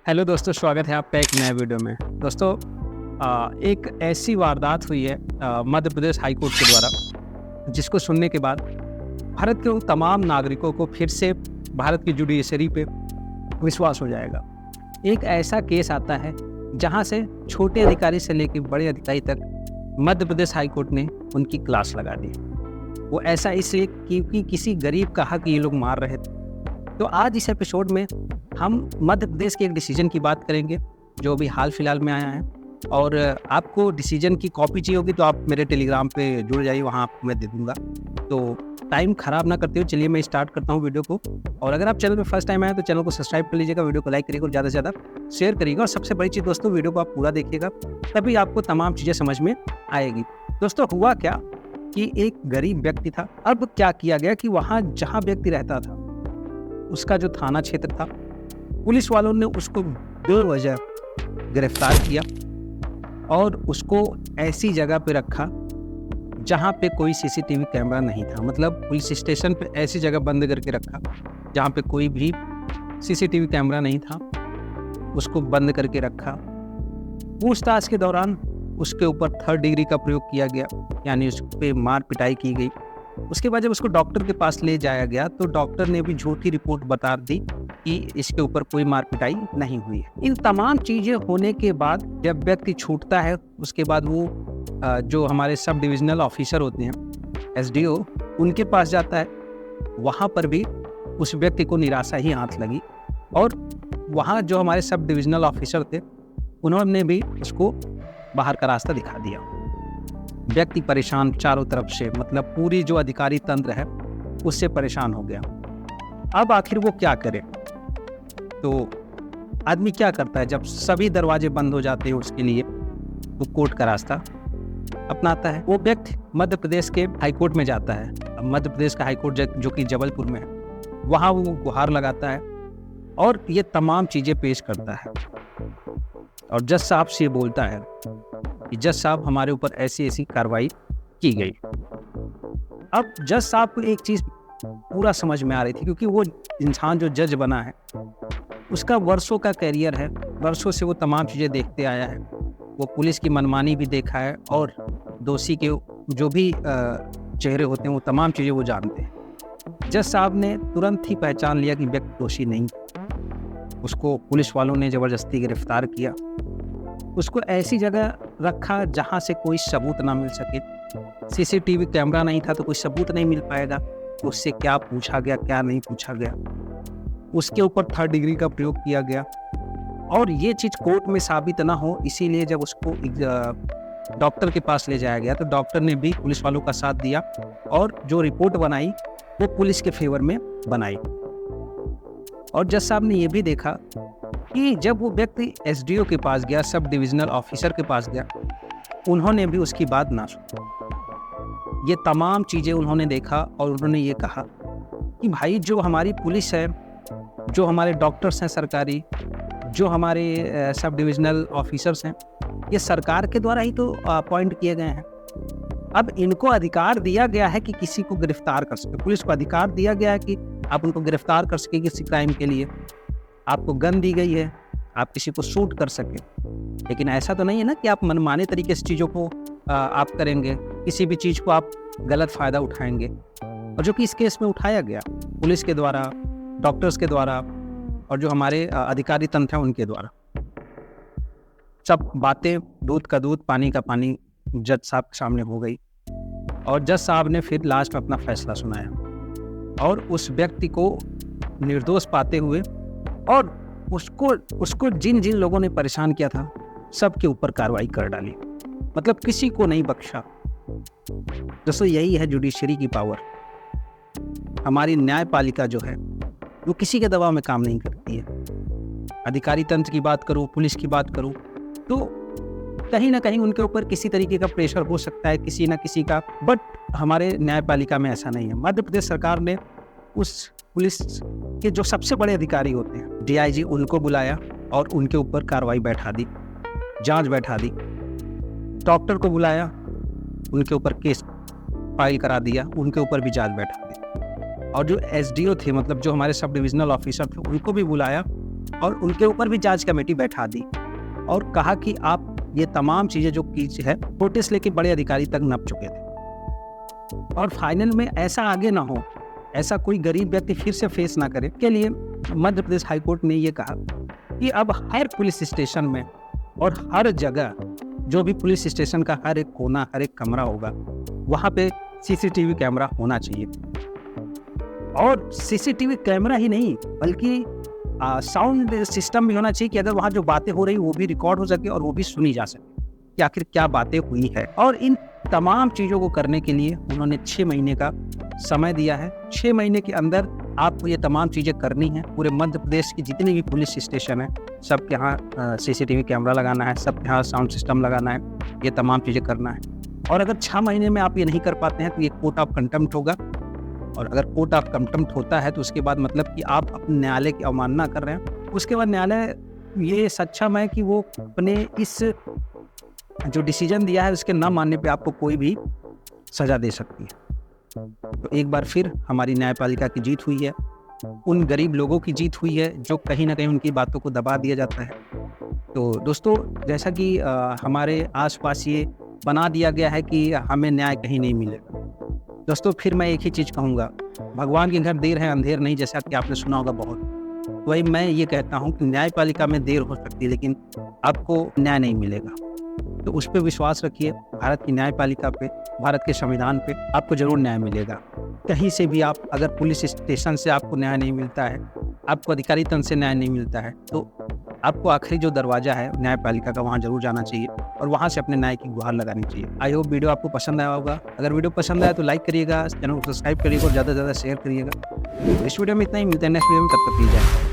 Hello दोस्तों, स्वागत है आपका एक नए वीडियो में। दोस्तों, एक ऐसी वारदात हुई है मध्य प्रदेश हाई कोर्ट के द्वारा, जिसको सुनने के बाद भारत के उन तमाम नागरिकों को फिर से भारत की जुडिशरी पे विश्वास हो जाएगा। एक ऐसा केस आता है जहां से छोटे अधिकारी से लेकर बड़े अधिकारी तक मध्य प्रदेश हाई कोर्ट ने उनकी क्लास लगा दी। वो ऐसा इसलिए क्योंकि किसी गरीब का हक ये लोग मार रहे थे। तो आज इस एपिसोड में हम मध्य प्रदेश के एक डिसीजन की बात करेंगे जो अभी हाल फिलहाल में आया है। और आपको डिसीजन की कॉपी चाहिए होगी तो आप मेरे टेलीग्राम पे जुड़ जाइए, वहाँ आपको मैं दे दूँगा। तो टाइम ख़राब ना करते हुए चलिए मैं स्टार्ट करता हूँ वीडियो को। और अगर आप चैनल पे फर्स्ट टाइम आए तो चैनल को सब्सक्राइब कर लीजिएगा, वीडियो को लाइक करिएगा और ज़्यादा से ज़्यादा शेयर करिएगा। और सबसे बड़ी चीज़ दोस्तों, वीडियो को आप पूरा देखिएगा, तभी आपको तमाम चीज़ें समझ में आएगी। दोस्तों, हुआ क्या कि एक गरीब व्यक्ति था। अब क्या किया गया कि वहाँ जहाँ व्यक्ति रहता था उसका जो थाना क्षेत्र था, पुलिस वालों ने उसको बेवजह गिरफ्तार किया और उसको ऐसी जगह पे रखा जहाँ पे कोई सीसीटीवी कैमरा नहीं था। मतलब पुलिस स्टेशन पे ऐसी जगह बंद करके रखा जहाँ पे कोई भी सीसीटीवी कैमरा नहीं था, उसको बंद करके रखा। पूछताछ के दौरान उसके ऊपर 3rd डिग्री का प्रयोग किया गया, यानी उस पर मार पिटाई की गई। उसके बाद जब उसको डॉक्टर के पास ले जाया गया तो डॉक्टर ने भी झूठी रिपोर्ट बता दी कि इसके ऊपर कोई मार पिटाई नहीं हुई है। इन तमाम चीज़ें होने के बाद जब व्यक्ति छूटता है, उसके बाद वो जो हमारे सब डिविजनल ऑफिसर होते हैं, SDO, उनके पास जाता है। वहाँ पर भी उस व्यक्ति को निराशा ही हाथ लगी और वहाँ जो हमारे सब डिविजनल ऑफिसर थे उन्होंने भी उसको बाहर का रास्ता दिखा दिया। व्यक्ति परेशान चारों तरफ से, मतलब पूरी जो अधिकारी तंत्र है उससे परेशान हो गया। अब आखिर वो क्या करे? तो आदमी क्या करता है जब सभी दरवाजे बंद हो जाते हैं उसके लिए? वो कोर्ट का रास्ता अपनाता है। वो व्यक्ति मध्य प्रदेश के हाई कोर्ट में जाता है। अब मध्य प्रदेश का हाई कोर्ट जो कि जबलपुर में है, वहाँ वो गुहार लगाता है और ये तमाम चीज़ें पेश करता है। और जज साहब से ये बोलता है कि जज साहब, हमारे ऊपर ऐसी ऐसी कार्रवाई की गई। अब जज साहब को एक चीज़ पूरा समझ में आ रही थी, क्योंकि वो इंसान जो जज बना है उसका वर्षों का कैरियर है, वर्षों से वो तमाम चीज़ें देखते आया है। वो पुलिस की मनमानी भी देखा है और दोषी के जो भी चेहरे होते हैं वो तमाम चीज़ें वो जानते हैं। जज साहब ने तुरंत ही पहचान लिया कि व्यक्ति दोषी नहीं। उसको पुलिस वालों ने ज़बरदस्ती गिरफ्तार किया, उसको ऐसी जगह रखा जहाँ से कोई सबूत ना मिल सके। सीसीटीवी कैमरा नहीं था तो कोई सबूत नहीं मिल पाएगा उससे क्या पूछा गया क्या नहीं पूछा गया। उसके ऊपर 3rd डिग्री का प्रयोग किया गया और ये चीज़ कोर्ट में साबित ना हो, इसीलिए जब उसको डॉक्टर के पास ले जाया गया तो डॉक्टर ने भी पुलिस वालों का साथ दिया और जो रिपोर्ट बनाई वो पुलिस के फेवर में बनाई। और जज साहब ने ये भी देखा कि जब वो व्यक्ति SDO के पास गया, सब डिविजनल ऑफिसर के पास गया, उन्होंने भी उसकी बात ना सुनी। ये तमाम चीज़ें उन्होंने देखा और उन्होंने ये कहा कि भाई, जो हमारी पुलिस है, जो हमारे डॉक्टर्स हैं सरकारी, जो हमारे सब डिविजनल ऑफिसर्स हैं, ये सरकार के द्वारा ही तो अपॉइंट किए गए हैं। अब इनको अधिकार दिया गया है कि किसी को गिरफ्तार कर सके, पुलिस को अधिकार दिया गया है कि आप उनको गिरफ्तार कर सके किसी क्राइम के लिए। आपको गन दी गई है, आप किसी को शूट कर सके। लेकिन ऐसा तो नहीं है ना कि आप मनमाने तरीके से चीज़ों को आप करेंगे, किसी भी चीज़ को आप गलत फ़ायदा उठाएंगे। और जो कि इस केस में उठाया गया पुलिस के द्वारा, डॉक्टर्स के द्वारा और जो हमारे अधिकारी तंत्र हैं उनके द्वारा। सब बातें दूध का दूध पानी का पानी जज साहब के सामने हो गई और जज साहब ने फिर लास्ट में अपना फैसला सुनाया और उस व्यक्ति को निर्दोष पाते हुए और उसको जिन जिन लोगों ने परेशान किया था सबके ऊपर कार्रवाई कर डाली। मतलब किसी को नहीं बख्शा। दोस्तों, यही है जुडिशरी की पावर। हमारी न्यायपालिका जो है वो किसी के दबाव में काम नहीं करती है। अधिकारी तंत्र की बात करूँ, पुलिस की बात करूँ, तो कहीं ना कहीं उनके ऊपर किसी तरीके का प्रेशर हो सकता है, किसी ना किसी का। बट हमारे न्यायपालिका में ऐसा नहीं है। मध्य प्रदेश सरकार ने उस पुलिस के जो सबसे बड़े अधिकारी होते हैं, DIG, उनको बुलाया और उनके ऊपर कार्रवाई बैठा दी, जांच बैठा दी। डॉक्टर को बुलाया, उनके ऊपर केस फाइल करा दिया, उनके ऊपर भी जांच बैठा दी। और जो SDO थे, मतलब जो हमारे सब डिविजनल ऑफिसर थे, उनको भी बुलाया और उनके ऊपर भी जांच कमेटी बैठा दी और कहा कि आप ये तमाम चीज़ें जो की है नोटिस लेके बड़े अधिकारी तक नप चुके थे और फाइनल में ऐसा आगे ना हो, ऐसा कोई गरीब व्यक्ति फिर से फेस ना करे के लिए मध्य प्रदेश हाईकोर्ट ने ये कहा कि अब हर पुलिस स्टेशन में और हर जगह जो भी पुलिस स्टेशन का हर एक कोना, हर एक कमरा होगा, वहाँ पे सीसीटीवी कैमरा होना चाहिए। और सीसीटीवी कैमरा ही नहीं बल्कि साउंड सिस्टम भी होना चाहिए कि अगर वहाँ जो बातें हो रही वो भी रिकॉर्ड हो सके और वो भी सुनी जा सके कि आखिर क्या बातें हुई है। और इन तमाम चीज़ों को करने के लिए उन्होंने 6 महीने का समय दिया है। 6 महीने के अंदर आपको ये तमाम चीज़ें करनी है। पूरे मध्य प्रदेश की जितने भी पुलिस स्टेशन है सबके यहाँ सीसीटीवी कैमरा लगाना है, सबके यहाँ साउंड सिस्टम लगाना है, ये तमाम चीज़ें करना है। और अगर 6 महीने में आप ये नहीं कर पाते हैं तो ये कोर्ट ऑफ कंटेम्प्ट होगा। और अगर कोर्ट ऑफ कंटेम्प्ट होता है तो उसके बाद मतलब कि आप अपने न्यायालय की अवमानना कर रहे हैं। उसके बाद न्यायालय ये सक्षम है कि वो अपने इस जो डिसीजन दिया है उसके न मानने पे आपको कोई भी सज़ा दे सकती है। तो एक बार फिर हमारी न्यायपालिका की जीत हुई है, उन गरीब लोगों की जीत हुई है जो कहीं ना कहीं उनकी बातों को दबा दिया जाता है। तो दोस्तों, जैसा कि हमारे आसपास ये बना दिया गया है कि हमें न्याय कहीं नहीं मिलेगा। दोस्तों, फिर मैं एक ही चीज़ कहूँगा, भगवान के घर देर है अंधेर नहीं, जैसा कि आपने सुना होगा बहुत। वही मैं ये कहता हूँ कि न्यायपालिका में देर हो सकती है लेकिन आपको न्याय नहीं मिलेगा। तो उस पर विश्वास रखिए, भारत की न्यायपालिका पे, भारत के संविधान पे आपको ज़रूर न्याय मिलेगा। कहीं से भी आप अगर पुलिस स्टेशन से आपको न्याय नहीं मिलता है, आपको अधिकारी तंत्र से न्याय नहीं मिलता है, तो आपको आखिरी जो दरवाज़ा है न्यायपालिका का, वहाँ ज़रूर जाना चाहिए और वहाँ से अपने न्याय की गुहार लगानी चाहिए। आई होप वीडियो आपको पसंद आया होगा। अगर वीडियो पसंद आया तो लाइक करिएगा, चैनल को सब्सक्राइब करिएगा और ज़्यादा से ज़्यादा शेयर करिएगा। इस वीडियो में इतना ही, मिलते हैं नेक्स्ट वीडियो में, तब तक के लिए।